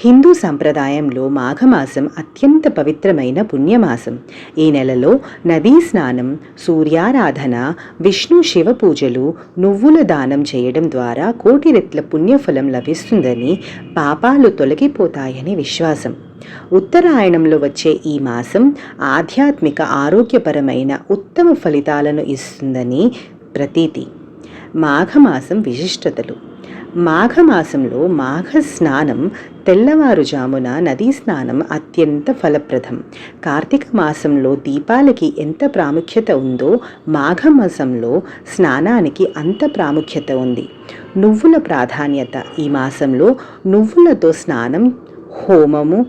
హిందూ సంప్రదాయంలో మాఘమాసం అత్యంత పవిత్రమైన పుణ్యమాసం. ఈ నెలలో నదీ స్నానం, సూర్యారాధన, విష్ణు శివ పూజలు, నువ్వుల దానం చేయడం ద్వారా కోటి రెట్ల పుణ్యఫలం లభిస్తుందని, పాపాలు తొలగిపోతాయని విశ్వాసం. ఉత్తరాయణంలో వచ్చే ఈ మాసం ఆధ్యాత్మిక, ఆరోగ్యపరమైన ఉత్తమ ఫలితాలను ఇస్తుందని ప్రతీతి. మాఘమాసం విశిష్టతలు. మాఘమాసంలో మాఘ స్నానం, తెల్లవారుజామున నదీ స్నానం అత్యంత ఫలప్రదం. కార్తీక మాసంలో దీపాలకి ఎంత ప్రాముఖ్యత ఉందో మాఘమాసంలో స్నానానికి అంత ప్రాముఖ్యత ఉంది. నువ్వుల ప్రాధాన్యత. ఈ మాసంలో నువ్వులతో స్నానం, హోమము,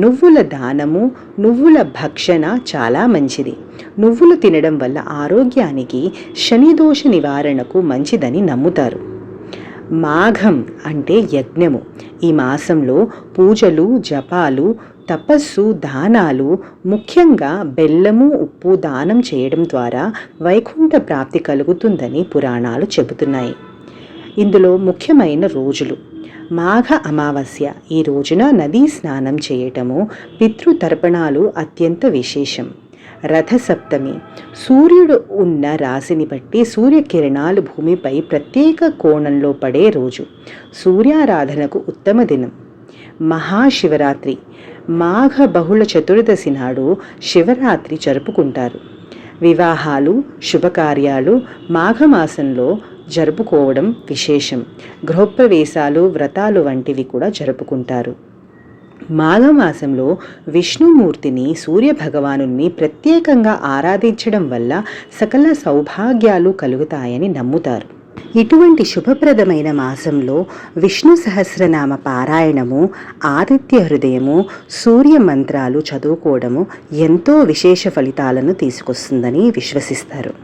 నువ్వుల దానము, నువ్వుల భక్షణ చాలా మంచిది. నువ్వులు తినడం వల్ల ఆరోగ్యానికి, శనిదోష నివారణకు మంచిదని నమ్ముతారు. మాఘం అంటే యజ్ఞము. ఈ మాసంలో పూజలు, జపాలు, తపస్సు, దానాలు, ముఖ్యంగా బెల్లము, ఉప్పు దానం చేయడం ద్వారా వైకుంఠ ప్రాప్తి కలుగుతుందని పురాణాలు చెబుతున్నాయి. ఇందులో ముఖ్యమైన రోజులు: మాఘ అమావాస్య. ఈ రోజున నదీ స్నానం చేయటము, పితృతర్పణాలు అత్యంత విశేషం. రథసప్తమి. సూర్యుడు ఉన్న రాశిని బట్టి సూర్యకిరణాలు భూమిపై ప్రత్యేక కోణంలో పడే రోజు. సూర్యారాధనకు ఉత్తమ దినం. మహాశివరాత్రి. మాఘ బహుళ చతుర్దశి నాడు శివరాత్రి జరుపుకుంటారు. వివాహాలు, శుభకార్యాలు మాఘమాసంలో జరుపుకోవడం విశేషం. గృహప్రవేశాలు, వ్రతాలు వంటివి కూడా జరుపుకుంటారు. మాఘమాసంలో విష్ణుమూర్తిని, సూర్యభగవానుని ప్రత్యేకంగా ఆరాధించడం వల్ల సకల సౌభాగ్యాలు కలుగుతాయని నమ్ముతారు. ఇటువంటి శుభప్రదమైన మాసంలో విష్ణు సహస్రనామ పారాయణము, ఆదిత్య హృదయము, సూర్య మంత్రాలు చదువుకోవడము ఎంతో విశేష ఫలితాలను తీసుకొస్తుందని విశ్వసిస్తారు.